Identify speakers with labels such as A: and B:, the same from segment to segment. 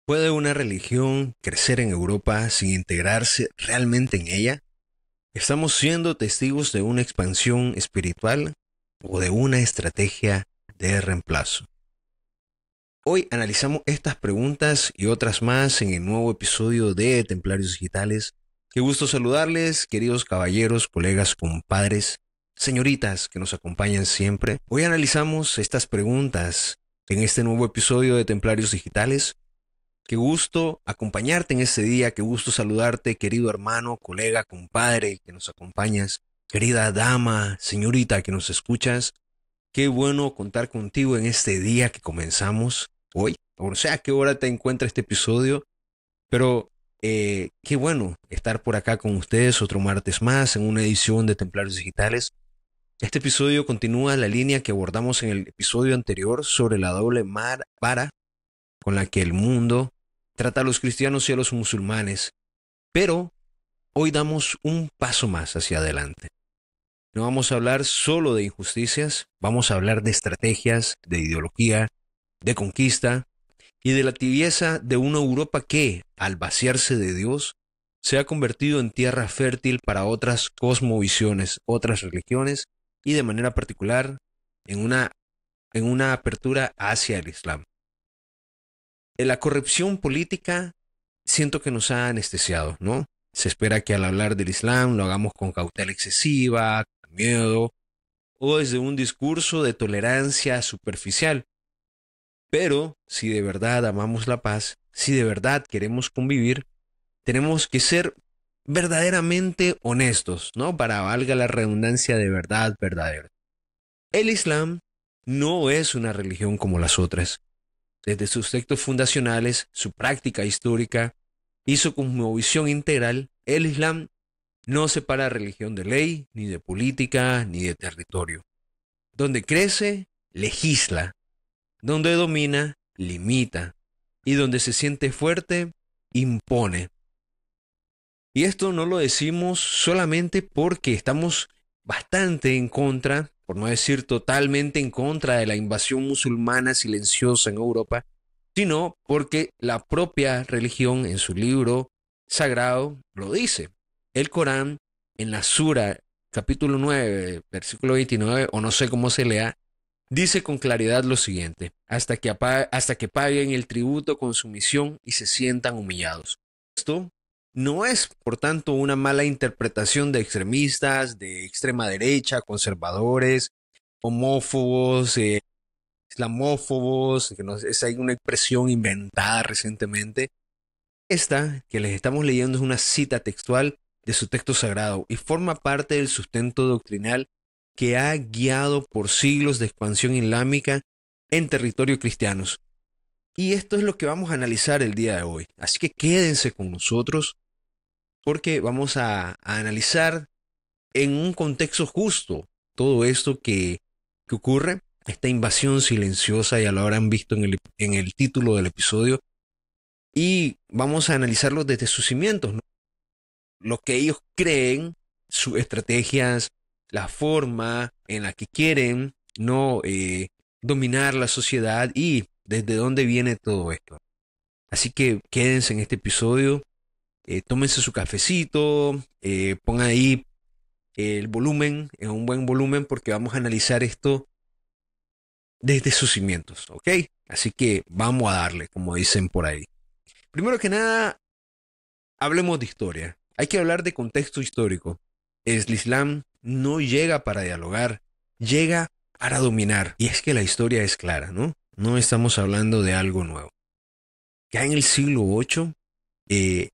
A: ¿Puede una religión crecer en Europa sin integrarse realmente en ella? ¿Estamos siendo testigos de una expansión espiritual o de una estrategia de reemplazo? Hoy analizamos estas preguntas y otras más en el nuevo episodio de Templarios Digitales. Qué gusto saludarles, queridos caballeros, colegas, compadres, señoritas que nos acompañan siempre. Hoy analizamos estas preguntas en este nuevo episodio de Templarios Digitales. Qué gusto acompañarte en este día, qué gusto saludarte, querido hermano, colega, compadre que nos acompañas, querida dama, señorita que nos escuchas. Qué bueno contar contigo en este día que comenzamos hoy. O sea, a qué hora te encuentra este episodio, pero qué bueno estar por acá con ustedes otro martes más en una edición de Templarios Digitales. Este episodio continúa la línea que abordamos en el episodio anterior sobre la doble vara con la que el mundo trata a los cristianos y a los musulmanes, pero hoy damos un paso más hacia adelante. No vamos a hablar solo de injusticias, vamos a hablar de estrategias, de ideología, de conquista y de la tibieza de una Europa que, al vaciarse de Dios, se ha convertido en tierra fértil para otras cosmovisiones, otras religiones y de manera particular en una apertura hacia el Islam. La corrupción política siento que nos ha anestesiado, ¿no? Se espera que al hablar del Islam lo hagamos con cautela excesiva, con miedo, o desde un discurso de tolerancia superficial. Pero si de verdad amamos la paz, si de verdad queremos convivir, tenemos que ser verdaderamente honestos, ¿no? Para valga la redundancia de verdad verdadera. El Islam no es una religión como las otras. Desde sus textos fundacionales, su práctica histórica y su cosmovisión integral, el Islam no separa religión de ley, ni de política, ni de territorio. Donde crece, legisla. Donde domina, limita. Y donde se siente fuerte, impone. Y esto no lo decimos solamente porque estamos bastante en contra, por no decir totalmente en contra de la invasión musulmana silenciosa en Europa, sino porque la propia religión en su libro sagrado lo dice. El Corán, en la Sura, capítulo 9, versículo 29, o no sé cómo se lea, dice con claridad lo siguiente: hasta que paguen el tributo con sumisión y se sientan humillados. Esto no es, por tanto, una mala interpretación de extremistas, de extrema derecha, conservadores, homófobos, islamófobos, que no, hay una expresión inventada recientemente. Esta que les estamos leyendo es una cita textual de su texto sagrado y forma parte del sustento doctrinal que ha guiado por siglos de expansión islámica en territorios cristianos. Y esto es lo que vamos a analizar el día de hoy. Así que quédense con nosotros porque vamos a analizar en un contexto justo todo esto que ocurre, esta invasión silenciosa, ya lo habrán visto en el título del episodio, y vamos a analizarlo desde sus cimientos, ¿no? Lo que ellos creen, sus estrategias, la forma en la que quieren no dominar la sociedad y desde dónde viene todo esto. Así que quédense en este episodio, tómense su cafecito, pongan ahí el volumen en un buen volumen porque vamos a analizar esto desde sus cimientos, ¿ok? Así que vamos a darle, como dicen por ahí. Primero que nada, hablemos de historia. Hay que hablar de contexto histórico. El Islam no llega para dialogar, llega para dominar. Y es que la historia es clara, ¿no? No estamos hablando de algo nuevo. Ya en el siglo VIII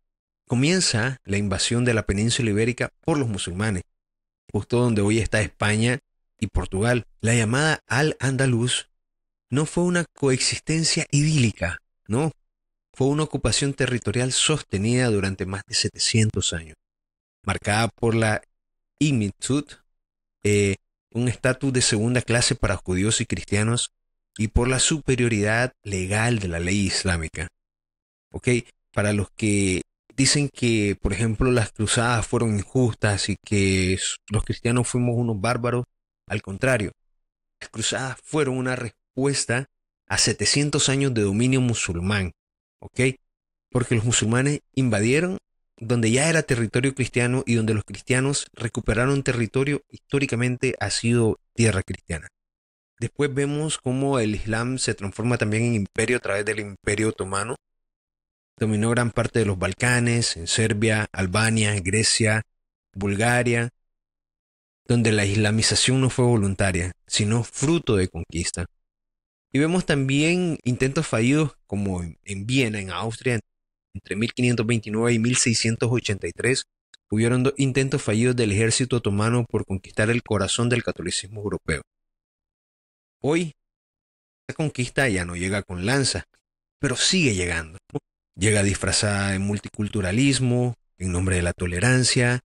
A: comienza la invasión de la península ibérica por los musulmanes, justo donde hoy está España y Portugal. La llamada Al-Andalus no fue una coexistencia idílica, no, fue una ocupación territorial sostenida durante más de 700 años, marcada por la Immitud, eh, un estatus de segunda clase para judíos y cristianos, y por la superioridad legal de la ley islámica. ¿Ok? Para los que dicen que, por ejemplo, las cruzadas fueron injustas y que los cristianos fuimos unos bárbaros, al contrario, las cruzadas fueron una respuesta a 700 años de dominio musulmán, ¿ok? porque los musulmanes invadieron donde ya era territorio cristiano y donde los cristianos recuperaron territorio históricamente ha sido tierra cristiana. Después vemos cómo el Islam se transforma también en imperio a través del Imperio Otomano. Dominó gran parte de los Balcanes, en Serbia, Albania, Grecia, Bulgaria, donde la islamización no fue voluntaria, sino fruto de conquista. Y vemos también intentos fallidos como en Viena, en Austria, entre 1529 y 1683, hubieron intentos fallidos del ejército otomano por conquistar el corazón del catolicismo europeo. Hoy, la conquista ya no llega con lanzas, pero sigue llegando. Llega disfrazada de multiculturalismo, en nombre de la tolerancia.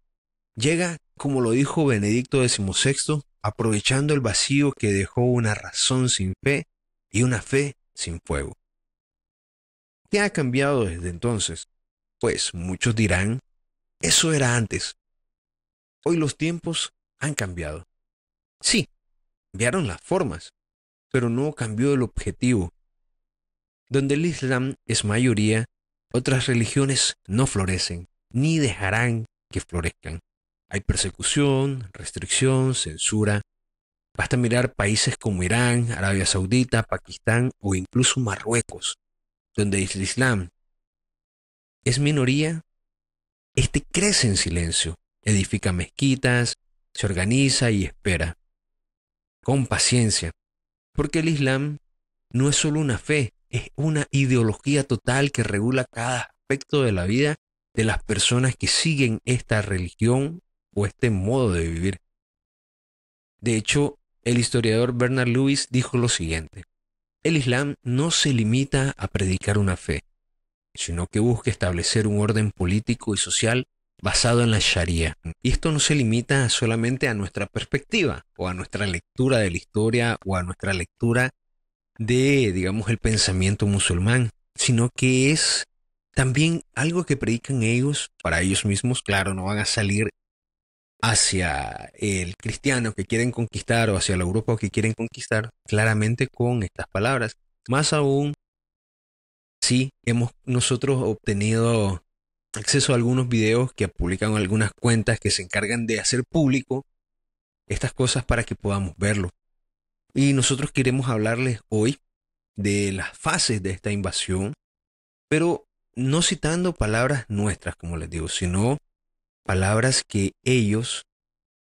A: Llega, como lo dijo Benedicto XVI, aprovechando el vacío que dejó una razón sin fe y una fe sin fuego. ¿Qué ha cambiado desde entonces? Pues muchos dirán, eso era antes. Hoy los tiempos han cambiado. Sí, cambiaron las formas, pero no cambió el objetivo. Donde el Islam es mayoría, otras religiones no florecen, ni dejarán que florezcan. Hay persecución, restricción, censura. Basta mirar países como Irán, Arabia Saudita, Pakistán o incluso Marruecos, donde el Islam es minoría, este crece en silencio, edifica mezquitas, se organiza y espera, con paciencia, porque el Islam no es solo una fe, es una ideología total que regula cada aspecto de la vida de las personas que siguen esta religión o este modo de vivir. De hecho, el historiador Bernard Lewis dijo lo siguiente: el Islam no se limita a predicar una fe, sino que busca establecer un orden político y social basado en la Sharia. Y esto no se limita solamente a nuestra perspectiva o a nuestra lectura de la historia o a nuestra lectura de, digamos, el pensamiento musulmán, sino que es también algo que predican ellos para ellos mismos. Claro, no van a salir hacia el cristiano que quieren conquistar o hacia la Europa que quieren conquistar claramente con estas palabras. Más aún, sí, hemos nosotros obtenido acceso a algunos videos que publican algunas cuentas que se encargan de hacer público estas cosas para que podamos verlo. Y nosotros queremos hablarles hoy de las fases de esta invasión, pero no citando palabras nuestras, como les digo, sino palabras que ellos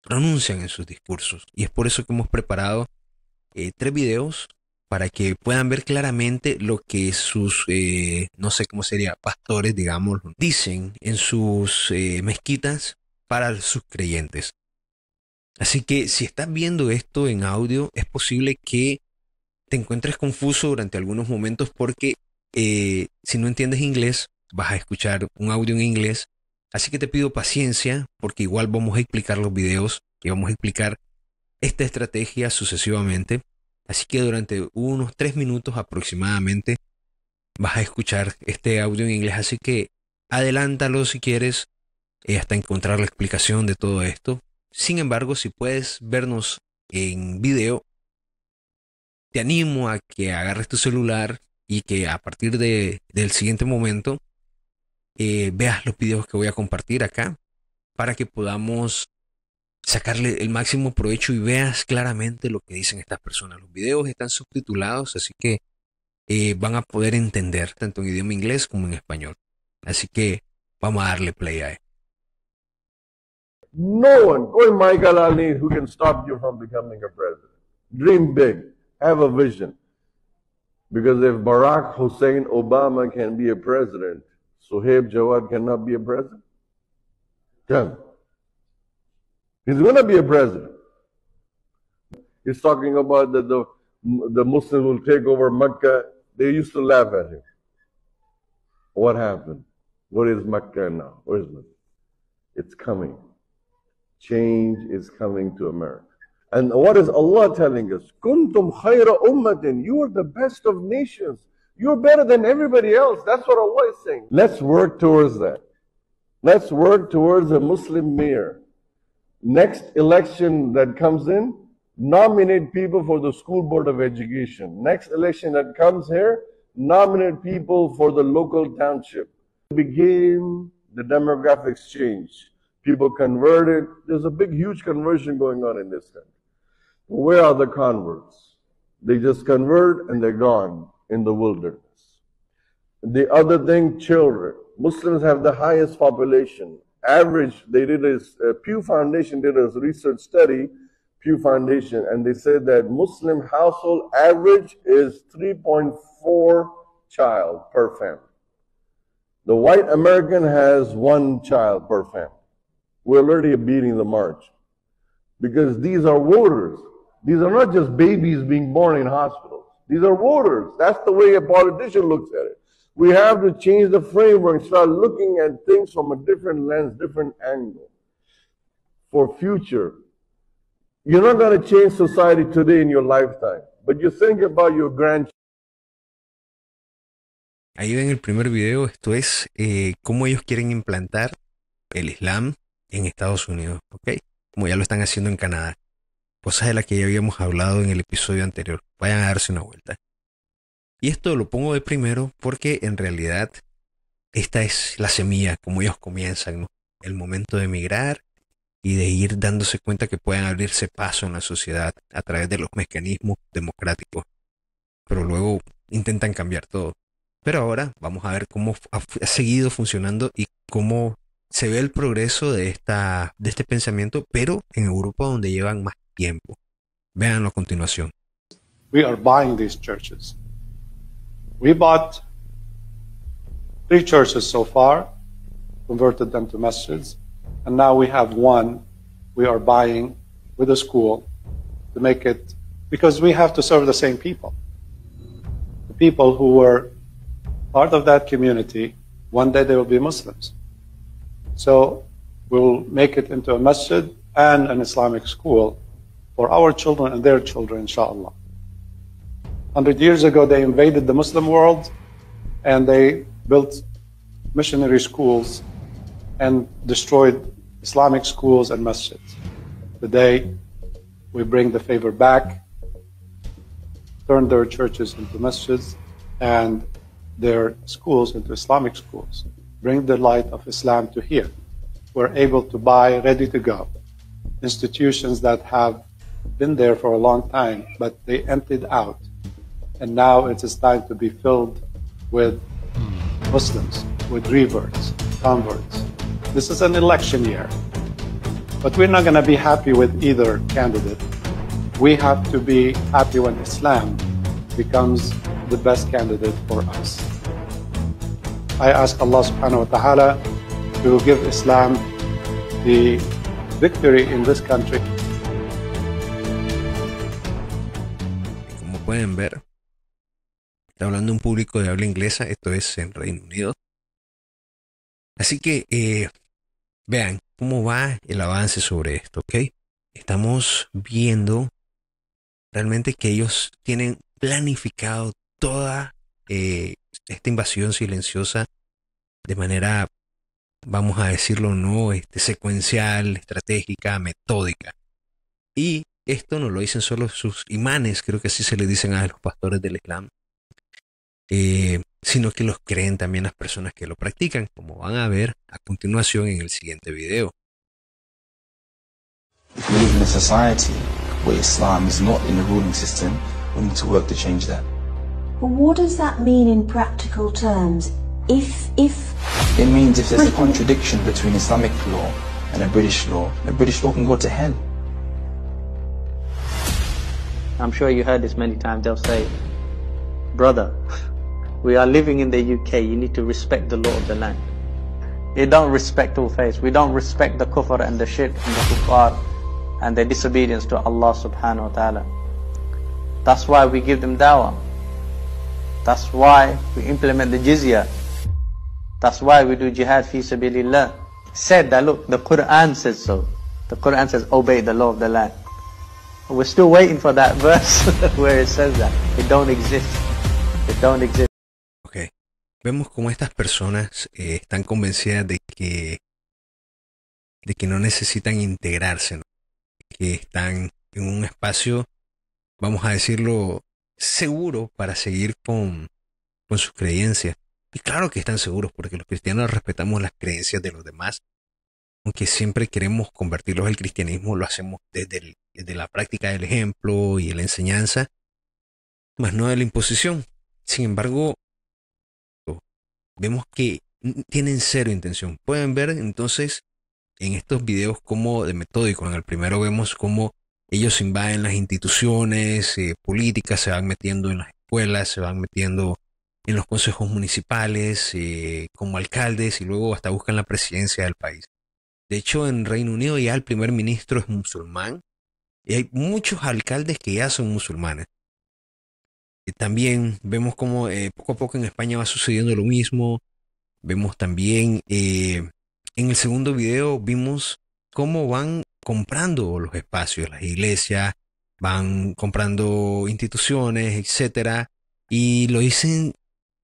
A: pronuncian en sus discursos. Y es por eso que hemos preparado 3 videos para que puedan ver claramente lo que sus, no sé cómo sería, pastores, digamos, dicen en sus mezquitas para sus creyentes. Así que si estás viendo esto en audio, es posible que te encuentres confuso durante algunos momentos porque si no entiendes inglés, vas a escuchar un audio en inglés. Así que te pido paciencia porque igual vamos a explicar los videos y vamos a explicar esta estrategia sucesivamente. Así que durante unos 3 minutos aproximadamente vas a escuchar este audio en inglés. Así que adelántalo si quieres hasta encontrar la explicación de todo esto. Sin embargo, si puedes vernos en video, te animo a que agarres tu celular y que a partir del siguiente momento veas los videos que voy a compartir acá para que podamos sacarle el máximo provecho y veas claramente lo que dicen estas personas. Los videos están subtitulados, así que van a poder entender tanto en idioma inglés como en español. Así que vamos a darle play a esto.
B: No one, only Michael Ali, who can stop you from becoming a president. Dream big, have a vision. Because if Barack Hussein Obama can be a president, Suhaib Jawad cannot be a president? Can. He's going to be a president. He's talking about that the Muslims will take over Mecca. They used to laugh at him. What happened? What is Mecca now? Where is Mecca? It's coming. Change is coming to America. And what is Allah telling us? Kuntum khayra ummatin. You are the best of nations. You're better than everybody else. That's what Allah is saying. Let's work towards that. Let's work towards a Muslim mayor. Next election that comes in, nominate people for the School Board of Education. Next election that comes here, nominate people for the local township. became, the demographics changed. People converted. There's a big, huge conversion going on in this country. Where are the converts? They just convert and they're gone in the wilderness. The other thing, children. Muslims have the highest population. Average, they did Pew Foundation did a research study, Pew Foundation, and they said that Muslim household average is 3.4 child per family. The white American has 1 child per family. We're already beating the march because these are voters. These are not just babies being born in hospitals. These are voters. That's the way a politician looks at it. We have to change the framework and start looking at things from a different lens, different angle for future. You're not going to change society today in your lifetime, but you think about your grandchildren.
A: Ahí ven el primer video, esto es cómo ellos quieren implantar el Islam en Estados Unidos, ¿ok? Como ya lo están haciendo en Canadá. Cosas de las que ya habíamos hablado en el episodio anterior. Vayan a darse una vuelta. Y esto lo pongo de primero porque en realidad esta es la semilla, como ellos comienzan, ¿no? El momento de emigrar y de ir dándose cuenta que pueden abrirse paso en la sociedad a través de los mecanismos democráticos. Pero luego intentan cambiar todo. Pero ahora vamos a ver cómo ha seguido funcionando y cómo se ve el progreso de este pensamiento, pero en Europa donde llevan más tiempo. Véanlo a continuación.
C: We are buying these churches. We bought 3 churches so far, converted them to masjids, and now we have 1 we are buying with a school to make it, because we have to serve the same people. The people who were part of that community, one day they will be Muslims. So we'll make it into a masjid and an Islamic school for our children and their children, inshallah. 100 years ago, they invaded the Muslim world and they built missionary schools and destroyed Islamic schools and masjids. Today, we bring the favor back, turn their churches into masjids and their schools into Islamic schools. Bring the light of Islam to here. We're able to buy ready to go institutions that have been there for a long time, but they emptied out. And now it is time to be filled with Muslims, with reverts, converts. This is an election year, but we're not going to be happy with either candidate. We have to be happy when Islam becomes the best candidate for us. I ask Allah subhanahu wa ta'ala to give Islam the victory in this country.
A: Como pueden ver, está hablando un público de habla inglesa, esto es en Reino Unido. Así que vean cómo va el avance sobre esto, ¿ok? Estamos viendo realmente que ellos tienen planificado toda esta invasión silenciosa de manera, vamos a decirlo, no secuencial, estratégica, metódica. Y esto no lo dicen solo sus imanes, creo que así se le dicen a los pastores del Islam, sino que los creen también las personas que lo practican, como van a ver a continuación en el siguiente video.
D: If we live in a society where Islam is not in the ruling system, we need to work to change that.
E: But what does that mean in practical terms? If
D: It means if there's a contradiction between Islamic law and a British law can go to hell.
F: I'm sure you heard this many times. They'll say, brother, we are living in the UK, you need to respect the law of the land. They don't respect all faiths. We don't respect the kufr and the shirk and the kuffar and their disobedience to Allah subhanahu wa ta'ala. That's why we give them dawah. That's why we implement the jizya. That's why we do jihad fi sabilillah. Said that, look, the Quran says so. The Quran says obey the law of the land. We're still waiting for that verse where it says that. It don't exist. It don't exist.
A: Ok, vemos cómo estas personas están convencidas de que no necesitan integrarse, ¿no? Que están en un espacio, vamos a decirlo, seguro para seguir con sus creencias. Y claro que están seguros porque los cristianos respetamos las creencias de los demás. Aunque siempre queremos convertirlos al cristianismo, lo hacemos desde la práctica del ejemplo y de la enseñanza, más no de la imposición. Sin embargo, vemos que tienen cero intención. Pueden ver entonces en estos videos como de metódico. En el primero vemos cómo ellos invaden las instituciones políticas, se van metiendo en las escuelas, se van metiendo en los consejos municipales como alcaldes y luego hasta buscan la presidencia del país. De hecho, en Reino Unido ya el primer ministro es musulmán y hay muchos alcaldes que ya son musulmanes. También vemos cómo poco a poco en España va sucediendo lo mismo. Vemos también en el segundo video vimos cómo van comprando los espacios, las iglesias, van comprando instituciones, etcétera, y lo dicen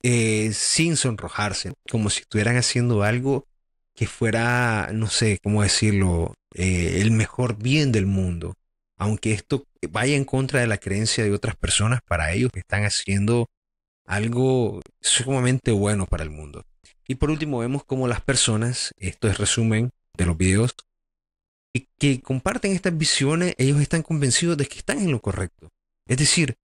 A: sin sonrojarse, como si estuvieran haciendo algo que fuera, no sé cómo decirlo, el mejor bien del mundo. Aunque esto vaya en contra de la creencia de otras personas, para ellos están haciendo algo sumamente bueno para el mundo. Y por último vemos cómo las personas, esto es resumen de los videos, que comparten estas visiones, ellos están convencidos de que están en lo correcto. Es decir,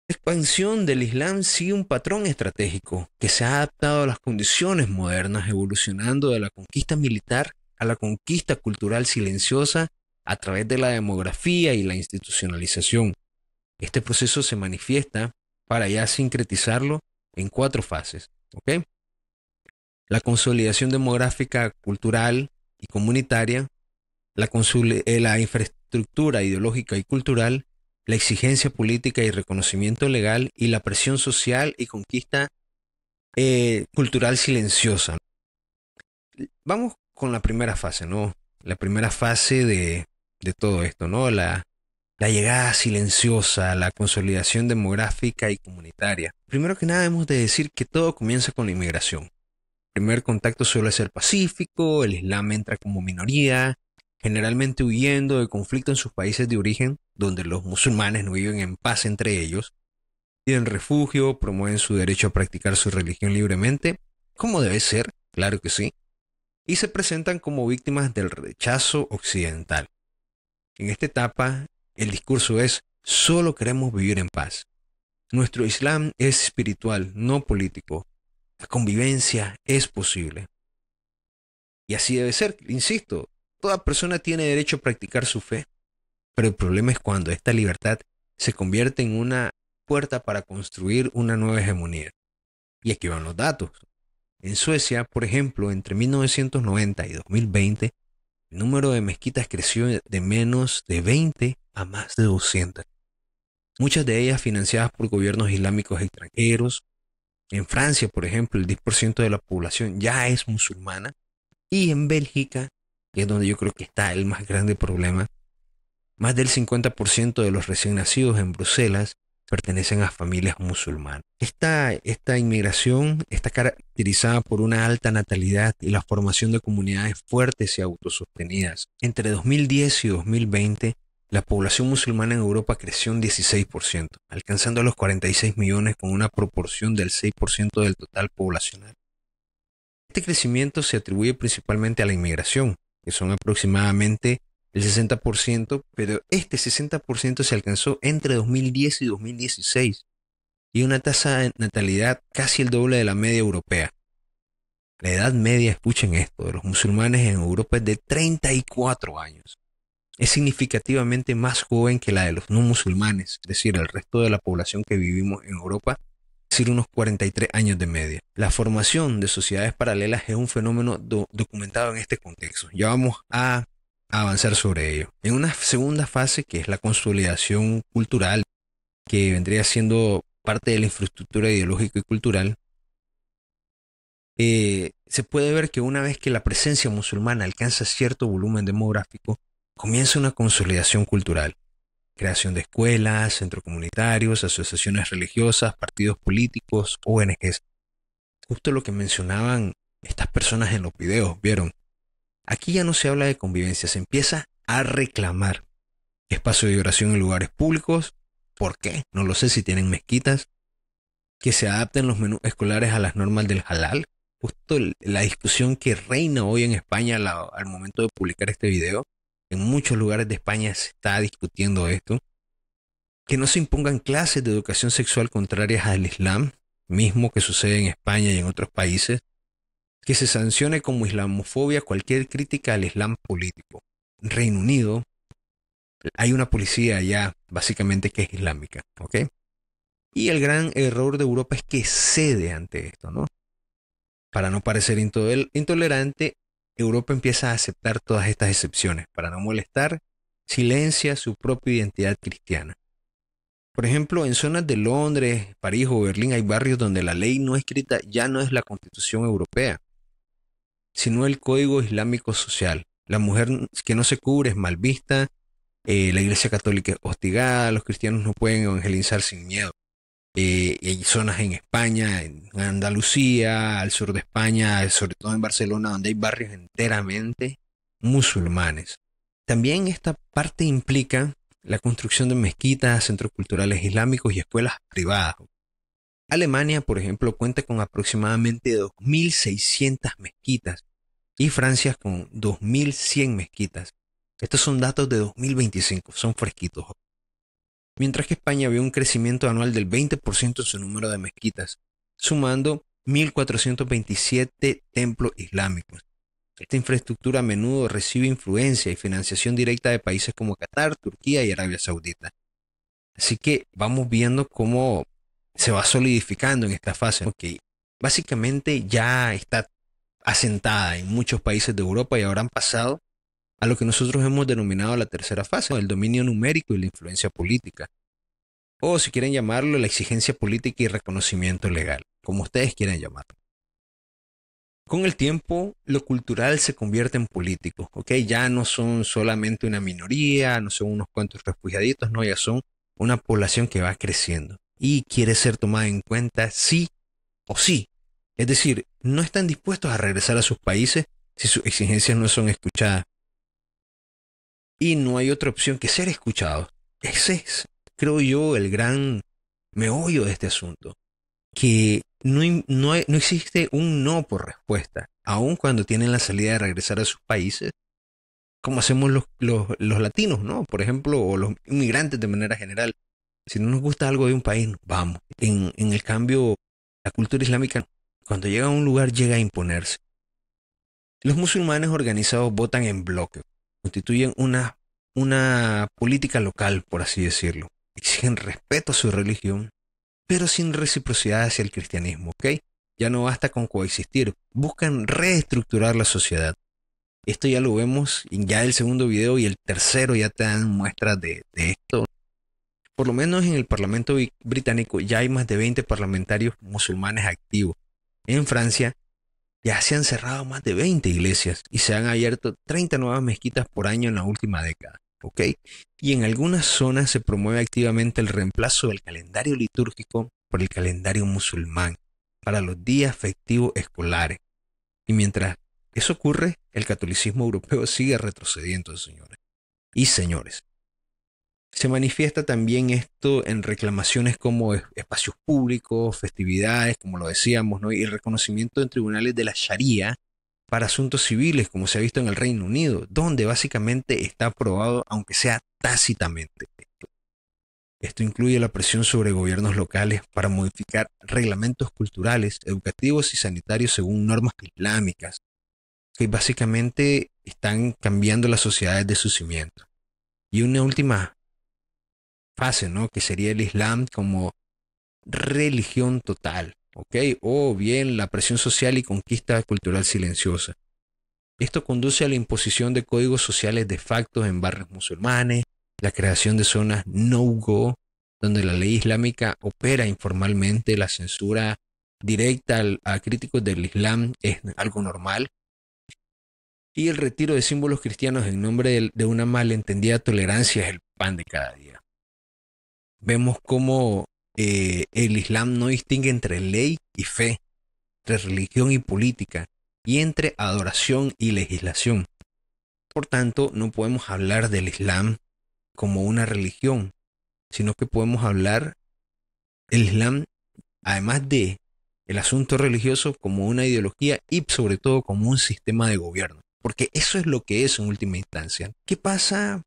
A: la expansión del Islam sigue un patrón estratégico que se ha adaptado a las condiciones modernas, evolucionando de la conquista militar a la conquista cultural silenciosa a través de la demografía y la institucionalización. Este proceso se manifiesta, para ya sincretizarlo, en 4 fases. ¿Okay? La consolidación demográfica, cultural y comunitaria, la infraestructura ideológica y cultural, la exigencia política y reconocimiento legal, y la presión social y conquista cultural silenciosa. Vamos con la primera fase, ¿no? La primera fase de todo esto, ¿no? La llegada silenciosa, la consolidación demográfica y comunitaria. Primero que nada hemos de decir que todo comienza con la inmigración. El primer contacto suele ser pacífico, el Islam entra como minoría, generalmente huyendo de conflicto en sus países de origen, donde los musulmanes no viven en paz entre ellos, piden refugio, promueven su derecho a practicar su religión libremente, como debe ser, claro que sí, y se presentan como víctimas del rechazo occidental. En esta etapa, el discurso es: solo queremos vivir en paz. Nuestro Islam es espiritual, no político. La convivencia es posible. Y así debe ser, insisto, toda persona tiene derecho a practicar su fe. Pero el problema es cuando esta libertad se convierte en una puerta para construir una nueva hegemonía. Y aquí van los datos. En Suecia, por ejemplo, entre 1990 y 2020, el número de mezquitas creció de menos de 20 a más de 200. Muchas de ellas financiadas por gobiernos islámicos extranjeros. En Francia, por ejemplo, el 10% de la población ya es musulmana. Y en Bélgica, que es donde yo creo que está el más grande problema, más del 50% de los recién nacidos en Bruselas pertenecen a familias musulmanas. Esta inmigración está caracterizada por una alta natalidad y la formación de comunidades fuertes y autosostenidas. Entre 2010 y 2020, la población musulmana en Europa creció un 16%, alcanzando a los 46 millones con una proporción del 6% del total poblacional. Este crecimiento se atribuye principalmente a la inmigración, que son aproximadamente el 60%, pero este 60% se alcanzó entre 2010 y 2016, y una tasa de natalidad casi el doble de la media europea. La edad media, escuchen esto, de los musulmanes en Europa es de 34 años. Es significativamente más joven que la de los no musulmanes, es decir, el resto de la población que vivimos en Europa, es decir, unos 43 años de media. La formación de sociedades paralelas es un fenómeno documentado en este contexto. Ya vamos a avanzar sobre ello. En una segunda fase, que es la consolidación cultural, que vendría siendo parte de la infraestructura ideológica y cultural, se puede ver que una vez que la presencia musulmana alcanza cierto volumen demográfico, comienza una consolidación cultural. Creación de escuelas, centros comunitarios, asociaciones religiosas, partidos políticos, ONGs. Justo lo que mencionaban estas personas en los videos, ¿vieron? Aquí ya no se habla de convivencia, se empieza a reclamar espacio de oración en lugares públicos. ¿Por qué? No lo sé, si tienen mezquitas. que se adapten los menús escolares a las normas del halal. Justo la discusión que reina hoy en España al momento de publicar este video. En muchos lugares de España se está discutiendo esto. Que no se impongan clases de educación sexual contrarias al Islam, mismo que sucede en España y en otros países. Que se sancione como islamofobia cualquier crítica al Islam político. En Reino Unido hay una policía allá básicamente que es islámica, ¿ok? Y el gran error de Europa es que cede ante esto, ¿no? Para no parecer intolerante, Europa empieza a aceptar todas estas excepciones. Para no molestar, silencia su propia identidad cristiana. Por ejemplo, en zonas de Londres, París o Berlín hay barrios donde la ley no escrita ya no es la Constitución Europea, sino el Código Islámico Social. La mujer que no se cubre es mal vista, la Iglesia Católica es hostigada, los cristianos no pueden evangelizar sin miedo. Hay zonas en España, en Andalucía, al sur de España, sobre todo en Barcelona, donde hay barrios enteramente musulmanes. También esta parte implica la construcción de mezquitas, centros culturales islámicos y escuelas privadas. Alemania, por ejemplo, cuenta con aproximadamente 2.600 mezquitas y Francia con 2.100 mezquitas. Estos son datos de 2025, son fresquitos. Mientras que España vio un crecimiento anual del 20% en su número de mezquitas, sumando 1.427 templos islámicos. Esta infraestructura a menudo recibe influencia y financiación directa de países como Qatar, Turquía y Arabia Saudita. Así que vamos viendo cómo se va solidificando en esta fase, ¿no? Que básicamente ya está asentada en muchos países de Europa y ahora han pasado a lo que nosotros hemos denominado la tercera fase, el dominio numérico y la influencia política. O si quieren llamarlo, la exigencia política y reconocimiento legal, como ustedes quieran llamarlo. Con el tiempo, lo cultural se convierte en político, ¿ok? Ya no son solamente una minoría, no son unos cuantos refugiaditos, no, ya son una población que va creciendo y quiere ser tomada en cuenta sí o sí. Es decir, no están dispuestos a regresar a sus países si sus exigencias no son escuchadas. Y no hay otra opción que ser escuchados. Ese es, creo yo, el gran meollo de este asunto. Que no existe un no por respuesta, aun cuando tienen la salida de regresar a sus países, como hacemos los latinos, ¿no? Por ejemplo, o los inmigrantes de manera general. Si no nos gusta algo de un país, vamos. En el cambio, la cultura islámica, cuando llega a un lugar, llega a imponerse. Los musulmanes organizados votan en bloque. Constituyen una política local, por así decirlo. Exigen respeto a su religión, pero sin reciprocidad hacia el cristianismo, ¿ok? Ya no basta con coexistir, buscan reestructurar la sociedad. Esto ya lo vemos ya el segundo video y el tercero ya te dan muestras de esto. Por lo menos en el Parlamento británico ya hay más de 20 parlamentarios musulmanes activos. En Francia ya se han cerrado más de 20 iglesias y se han abierto 30 nuevas mezquitas por año en la última década, ¿ok? Y en algunas zonas se promueve activamente el reemplazo del calendario litúrgico por el calendario musulmán para los días festivos escolares. Y mientras eso ocurre, el catolicismo europeo sigue retrocediendo, señores y señores. Se manifiesta también esto en reclamaciones como espacios públicos, festividades, como lo decíamos, ¿no? Y el reconocimiento en tribunales de la Sharia para asuntos civiles, como se ha visto en el Reino Unido, donde básicamente está aprobado, aunque sea tácitamente. Esto incluye la presión sobre gobiernos locales para modificar reglamentos culturales, educativos y sanitarios según normas islámicas, que básicamente están cambiando las sociedades de su cimiento. Y una última fase, ¿no? Que sería el Islam como religión total, ¿ok? O bien la presión social y conquista cultural silenciosa. Esto conduce a la imposición de códigos sociales de facto en barrios musulmanes, la creación de zonas no-go, donde la ley islámica opera informalmente, la censura directa a críticos del Islam es algo normal, y el retiro de símbolos cristianos en nombre de una malentendida tolerancia es el pan de cada día. Vemos cómo el Islam no distingue entre ley y fe, entre religión y política, y entre adoración y legislación. Por tanto, no podemos hablar del Islam como una religión, sino que podemos hablar del Islam además de el asunto religioso, como una ideología y sobre todo como un sistema de gobierno. Porque eso es lo que es en última instancia. ¿Qué pasa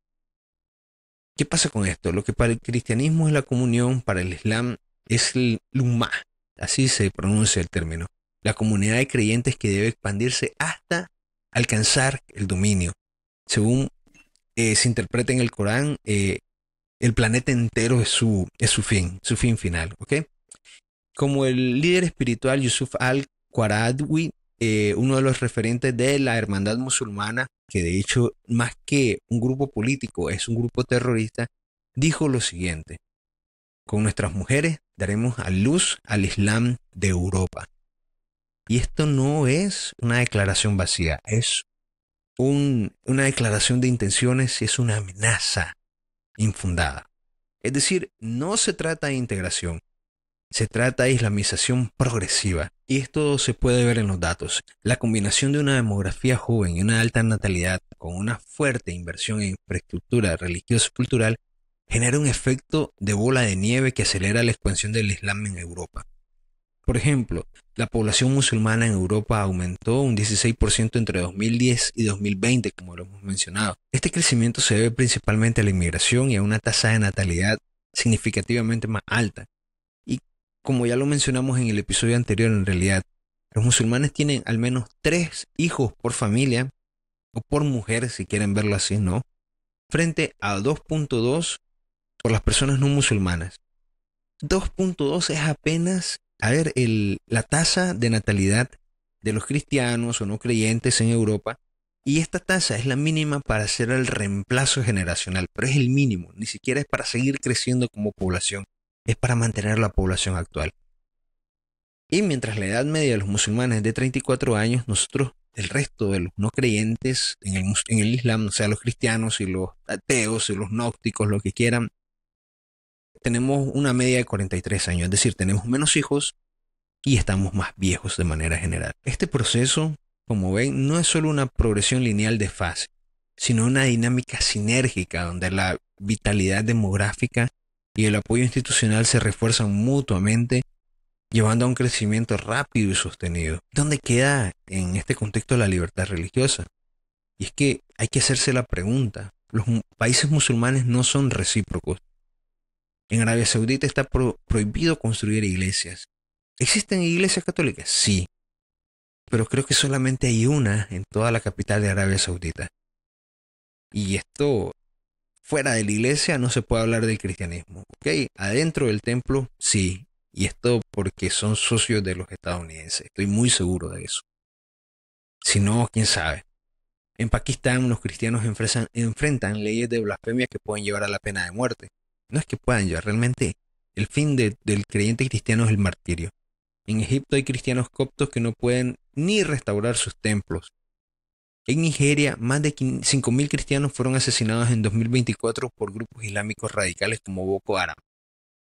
A: con esto? Lo que para el cristianismo es la comunión, para el islam es el ummah, así se pronuncia el término. La comunidad de creyentes que debe expandirse hasta alcanzar el dominio. Según se interpreta en el Corán, el planeta entero es su fin final, ¿ok? Como el líder espiritual Yusuf al-Qaradawi, uno de los referentes de la hermandad musulmana, que de hecho más que un grupo político es un grupo terrorista, dijo lo siguiente: con nuestras mujeres daremos a luz al Islam de Europa. Y esto no es una declaración vacía, es una declaración de intenciones, es una amenaza infundada. Es decir, no se trata de integración, se trata de islamización progresiva. Y esto se puede ver en los datos. La combinación de una demografía joven y una alta natalidad con una fuerte inversión en infraestructura religiosa y cultural genera un efecto de bola de nieve que acelera la expansión del Islam en Europa. Por ejemplo, la población musulmana en Europa aumentó un 16% entre 2010 y 2020, como lo hemos mencionado. Este crecimiento se debe principalmente a la inmigración y a una tasa de natalidad significativamente más alta. Y como ya lo mencionamos en el episodio anterior, en realidad, los musulmanes tienen al menos 3 hijos por familia, o por mujer, si quieren verlo así, ¿no? Frente a 2.2 por las personas no musulmanas. 2.2 es apenas, la tasa de natalidad de los cristianos o no creyentes en Europa, y esta tasa es la mínima para hacer el reemplazo generacional, pero es el mínimo, ni siquiera es para seguir creciendo como población, es para mantener la población actual. Y mientras la edad media de los musulmanes es de 34 años, nosotros, el resto de los no creyentes en el Islam, o sea, los cristianos y los ateos y los gnósticos, lo que quieran, tenemos una media de 43 años, es decir, tenemos menos hijos y estamos más viejos de manera general. Este proceso, como ven, no es solo una progresión lineal de fase, sino una dinámica sinérgica donde la vitalidad demográfica y el apoyo institucional se refuerzan mutuamente, llevando a un crecimiento rápido y sostenido. ¿Dónde queda en este contexto la libertad religiosa? Y es que hay que hacerse la pregunta. Los países musulmanes no son recíprocos. En Arabia Saudita está prohibido construir iglesias. ¿Existen iglesias católicas? Sí. Pero creo que solamente hay una en toda la capital de Arabia Saudita. Y esto, fuera de la iglesia no se puede hablar del cristianismo. ¿Ok? Adentro del templo, sí. Y esto porque son socios de los estadounidenses. Estoy muy seguro de eso. Si no, quién sabe. En Pakistán los cristianos enfrentan leyes de blasfemia que pueden llevar a la pena de muerte. No es que puedan llevar, realmente el fin del creyente cristiano es el martirio. En Egipto hay cristianos coptos que no pueden ni restaurar sus templos. En Nigeria, más de 5.000 cristianos fueron asesinados en 2024 por grupos islámicos radicales como Boko Haram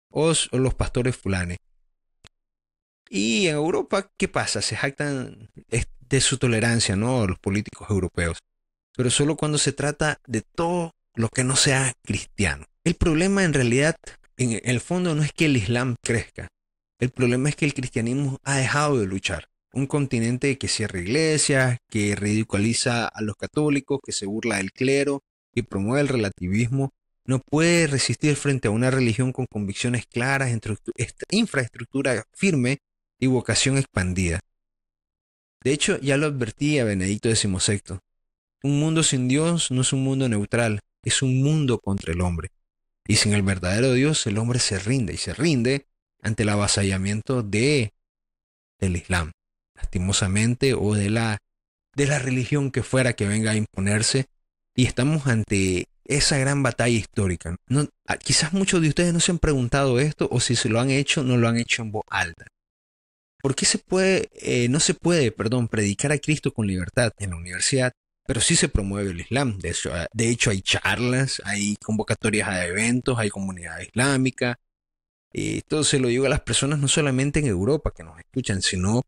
A: o los pastores fulanes. Y en Europa, ¿qué pasa? Se jactan de su tolerancia, ¿no? Los políticos europeos. Pero solo cuando se trata de todo lo que no sea cristiano. El problema en realidad, en el fondo, no es que el Islam crezca. El problema es que el cristianismo ha dejado de luchar. Un continente que cierra iglesias, que ridiculiza a los católicos, que se burla del clero, que promueve el relativismo, no puede resistir frente a una religión con convicciones claras, infraestructura firme y vocación expandida. De hecho, ya lo advertía Benedicto XVI. Un mundo sin Dios no es un mundo neutral, es un mundo contra el hombre. Y sin el verdadero Dios, el hombre se rinde, y se rinde ante el avasallamiento del Islam, lastimosamente, o de la religión que fuera que venga a imponerse. Y estamos ante esa gran batalla histórica. Quizás muchos de ustedes no se han preguntado esto, o si se lo han hecho, no lo han hecho en voz alta. ¿Por qué no se puede predicar a Cristo con libertad en la universidad? Pero sí se promueve el Islam. De hecho hay charlas, hay convocatorias a eventos, hay comunidad islámica. Esto se lo digo a las personas no solamente en Europa que nos escuchan, sino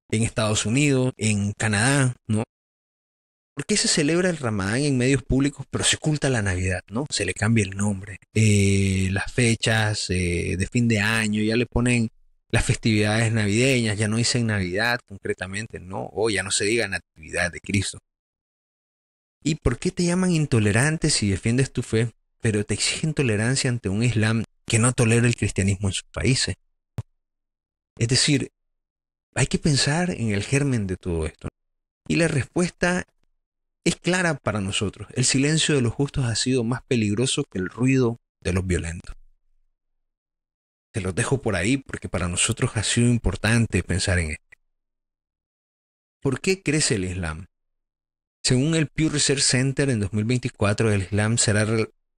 A: en Estados Unidos, en Canadá, ¿no? ¿Por qué se celebra el Ramadán en medios públicos, pero se oculta la Navidad, ¿no? Se le cambia el nombre. Las fechas de fin de año ya le ponen Las festividades navideñas, ya no dicen Navidad concretamente, no, o ya no se diga Natividad de Cristo. ¿Y por qué te llaman intolerante si defiendes tu fe, pero te exigen tolerancia ante un Islam que no tolera el cristianismo en sus países? Es decir, hay que pensar en el germen de todo esto. Y la respuesta es clara para nosotros. El silencio de los justos ha sido más peligroso que el ruido de los violentos. Te los dejo por ahí porque para nosotros ha sido importante pensar en esto. ¿Por qué crece el Islam? Según el Pew Research Center, en 2024 el Islam será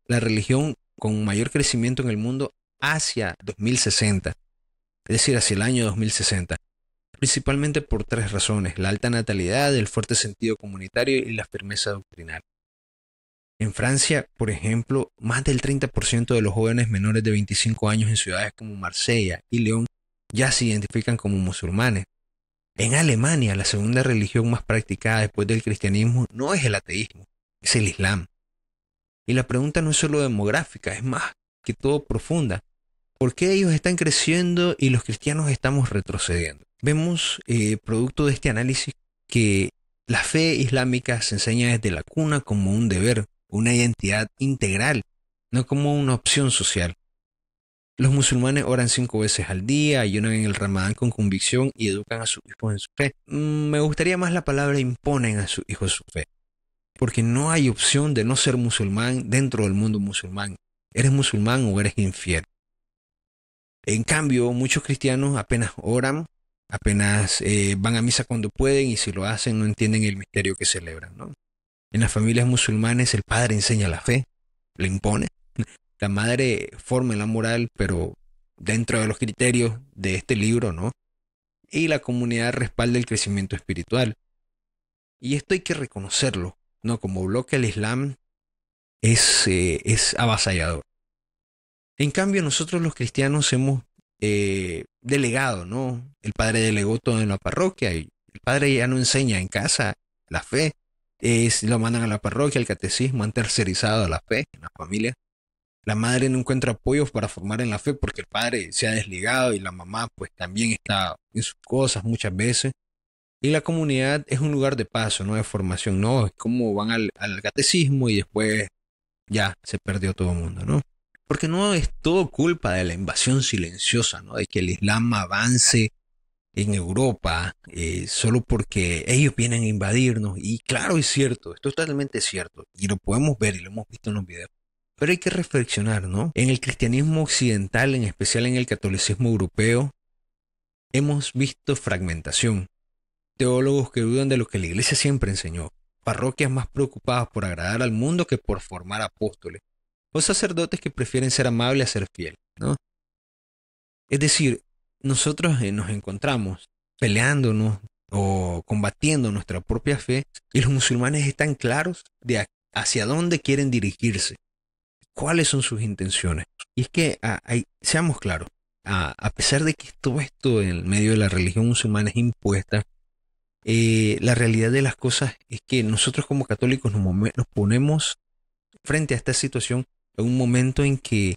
A: la religión con mayor crecimiento en el mundo hacia 2060, es decir, hacia el año 2060. Principalmente por 3 razones: la alta natalidad, el fuerte sentido comunitario y la firmeza doctrinal. En Francia, por ejemplo, más del 30% de los jóvenes menores de 25 años en ciudades como Marsella y León ya se identifican como musulmanes. En Alemania, la segunda religión más practicada después del cristianismo no es el ateísmo, es el Islam. Y la pregunta no es solo demográfica, es más que todo profunda. ¿Por qué ellos están creciendo y los cristianos estamos retrocediendo? Vemos, producto de este análisis, que la fe islámica se enseña desde la cuna como un deber, una identidad integral, no como una opción social. Los musulmanes oran 5 veces al día, ayunan en el Ramadán con convicción y educan a sus hijos en su fe. Me gustaría más la palabra imponen a sus hijos su fe, porque no hay opción de no ser musulmán dentro del mundo musulmán. Eres musulmán o eres infiel. En cambio, muchos cristianos apenas oran, apenas van a misa cuando pueden, y si lo hacen no entienden el misterio que celebran, ¿no? En las familias musulmanes el padre enseña la fe, le impone. La madre forma la moral, pero dentro de los criterios de este libro, ¿no? Y la comunidad respalda el crecimiento espiritual. Y esto hay que reconocerlo, ¿no? Como bloque el Islam es avasallador. En cambio, nosotros los cristianos hemos delegado, ¿no? El padre delegó todo en la parroquia y el padre ya no enseña en casa la fe. Lo mandan a la parroquia, al catecismo, han tercerizado la fe en la familia. La madre no encuentra apoyos para formar en la fe porque el padre se ha desligado y la mamá pues también está en sus cosas muchas veces. Y la comunidad es un lugar de paso, no de formación, no, es como van al catecismo y después ya se perdió todo el mundo, ¿no? Porque no es todo culpa de la invasión silenciosa, ¿no? De que el Islam avance en Europa solo porque ellos vienen a invadirnos. Y claro, es cierto, esto es totalmente cierto y lo podemos ver y lo hemos visto en los videos. Pero hay que reflexionar, ¿no? En el cristianismo occidental, en especial en el catolicismo europeo, hemos visto fragmentación. Teólogos que dudan de lo que la iglesia siempre enseñó. Parroquias más preocupadas por agradar al mundo que por formar apóstoles. O sacerdotes que prefieren ser amables a ser fieles, ¿no? Es decir, nosotros nos encontramos peleándonos o combatiendo nuestra propia fe y los musulmanes están claros de hacia dónde quieren dirigirse. ¿Cuáles son sus intenciones? Y es que, seamos claros, a pesar de que todo esto en medio de la religión musulmana es impuesta, la realidad de las cosas es que nosotros como católicos nos ponemos frente a esta situación en un momento en que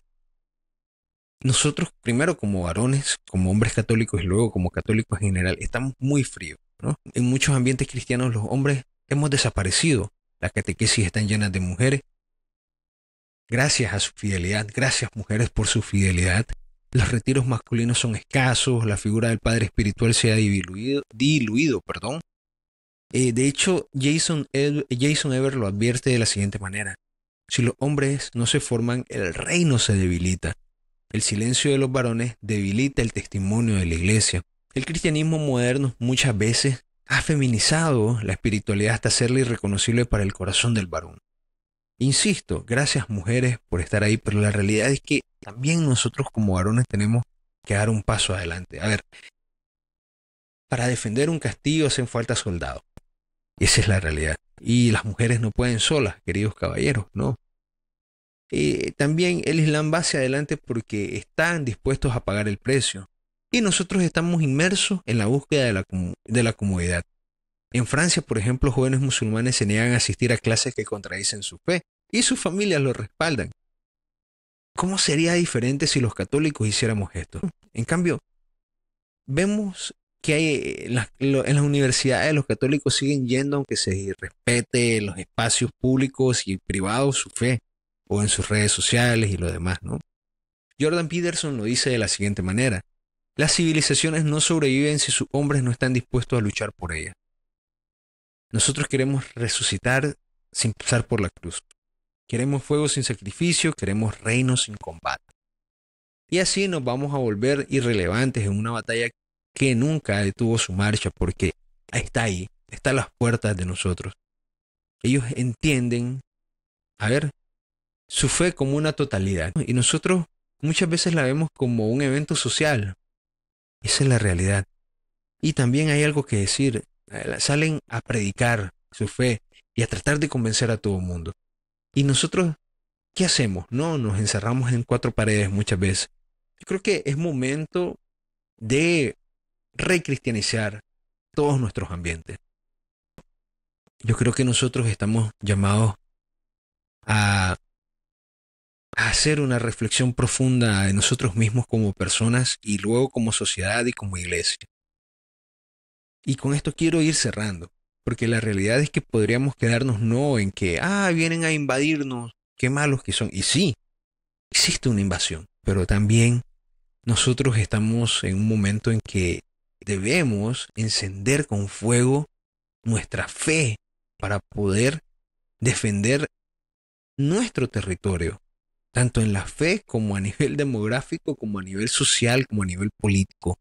A: nosotros, primero como varones, como hombres católicos y luego como católicos en general, estamos muy fríos, ¿no? En muchos ambientes cristianos los hombres hemos desaparecido. Las catequesis están llenas de mujeres. Gracias a su fidelidad, gracias mujeres por su fidelidad. Los retiros masculinos son escasos, la figura del padre espiritual se ha diluido. De hecho, Jason Ever lo advierte de la siguiente manera: si los hombres no se forman, el reino se debilita. El silencio de los varones debilita el testimonio de la iglesia. El cristianismo moderno muchas veces ha feminizado la espiritualidad hasta hacerla irreconocible para el corazón del varón. Insisto, gracias mujeres por estar ahí, pero la realidad es que también nosotros como varones tenemos que dar un paso adelante. A ver, para defender un castillo hacen falta soldados. Esa es la realidad. Y las mujeres no pueden solas, queridos caballeros, ¿no? También el Islam va hacia adelante porque están dispuestos a pagar el precio. Y nosotros estamos inmersos en la búsqueda de la comodidad. En Francia, por ejemplo, jóvenes musulmanes se niegan a asistir a clases que contradicen su fe y sus familias lo respaldan. ¿Cómo sería diferente si los católicos hiciéramos esto? En cambio, vemos que hay en las universidades los católicos siguen yendo aunque se respete en los espacios públicos y privados su fe, o en sus redes sociales y lo demás, ¿no? Jordan Peterson lo dice de la siguiente manera: las civilizaciones no sobreviven si sus hombres no están dispuestos a luchar por ellas. Nosotros queremos resucitar sin pasar por la cruz. Queremos fuego sin sacrificio, queremos reinos sin combate. Y así nos vamos a volver irrelevantes en una batalla que nunca detuvo su marcha, porque está ahí, está a las puertas de nosotros. Ellos entienden, su fe como una totalidad. Y nosotros muchas veces la vemos como un evento social. Esa es la realidad. Y también hay algo que decir. Salen a predicar su fe y a tratar de convencer a todo el mundo. Y nosotros, ¿qué hacemos? No, nos encerramos en 4 paredes muchas veces. Yo creo que es momento de recristianizar todos nuestros ambientes. Yo creo que nosotros estamos llamados a hacer una reflexión profunda de nosotros mismos como personas y luego como sociedad y como iglesia. Y con esto quiero ir cerrando, porque la realidad es que podríamos quedarnos no en que, vienen a invadirnos, qué malos que son. Y sí, existe una invasión, pero también nosotros estamos en un momento en que debemos encender con fuego nuestra fe para poder defender nuestro territorio, tanto en la fe como a nivel demográfico, como a nivel social, como a nivel político.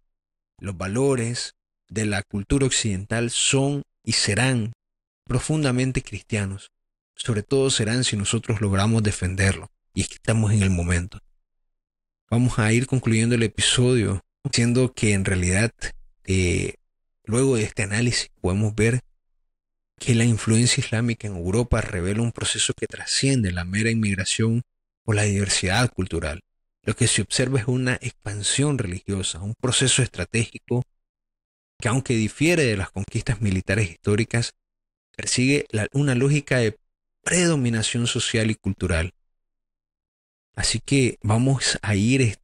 A: Los valores de la cultura occidental son y serán profundamente cristianos. Sobre todo serán si nosotros logramos defenderlo. Y es que estamos en el momento. Vamos a ir concluyendo el episodio diciendo que en realidad, luego de este análisis, podemos ver que la influencia islámica en Europa revela un proceso que trasciende la mera inmigración o la diversidad cultural. Lo que se observa es una expansión religiosa, un proceso estratégico que, aunque difiere de las conquistas militares históricas, persigue una lógica de predominación social y cultural. Así que vamos a ir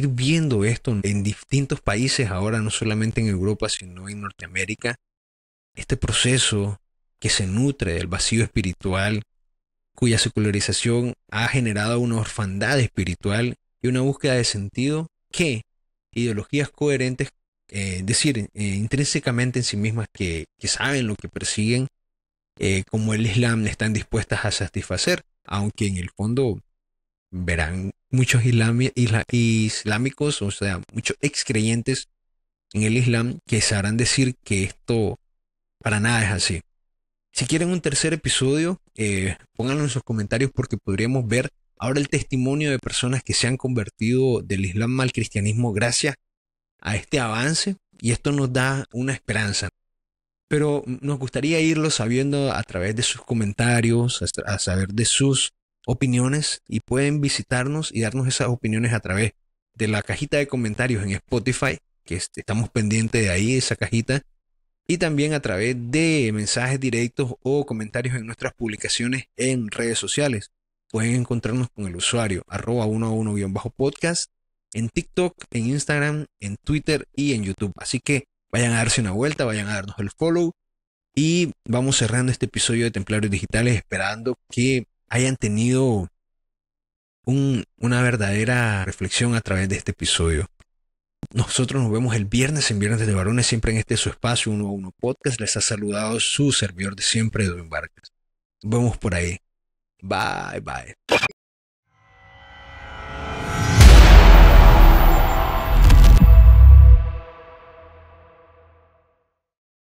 A: viendo esto en distintos países ahora, no solamente en Europa, sino en Norteamérica. Este proceso que se nutre del vacío espiritual, cuya secularización ha generado una orfandad espiritual y una búsqueda de sentido que ideologías coherentes, intrínsecamente en sí mismas, que saben lo que persiguen, como el Islam, están dispuestas a satisfacer, aunque en el fondo verán muchos islámicos, o sea, muchos excreyentes en el Islam, que sabrán decir que esto para nada es así. Si quieren un tercer episodio, pónganlo en sus comentarios, porque podríamos ver ahora el testimonio de personas que se han convertido del Islam al cristianismo gracias a este avance, y esto nos da una esperanza. Pero nos gustaría irlo sabiendo a través de sus comentarios, a saber de sus opiniones, y pueden visitarnos y darnos esas opiniones a través de la cajita de comentarios en Spotify, que estamos pendientes de ahí, esa cajita, y también a través de mensajes directos o comentarios en nuestras publicaciones en redes sociales. Pueden encontrarnos con el usuario @1a1-podcast en TikTok, en Instagram, en Twitter y en YouTube. Así que vayan a darse una vuelta, vayan a darnos el follow, y vamos cerrando este episodio de Templarios Digitales, esperando que hayan tenido una verdadera reflexión a través de este episodio. Nosotros nos vemos el viernes en Viernes de Varones, siempre en su espacio 1 a 1 Podcast. Les ha saludado su servidor de siempre, Edwin Vargas. Nos vemos por ahí. Bye, bye.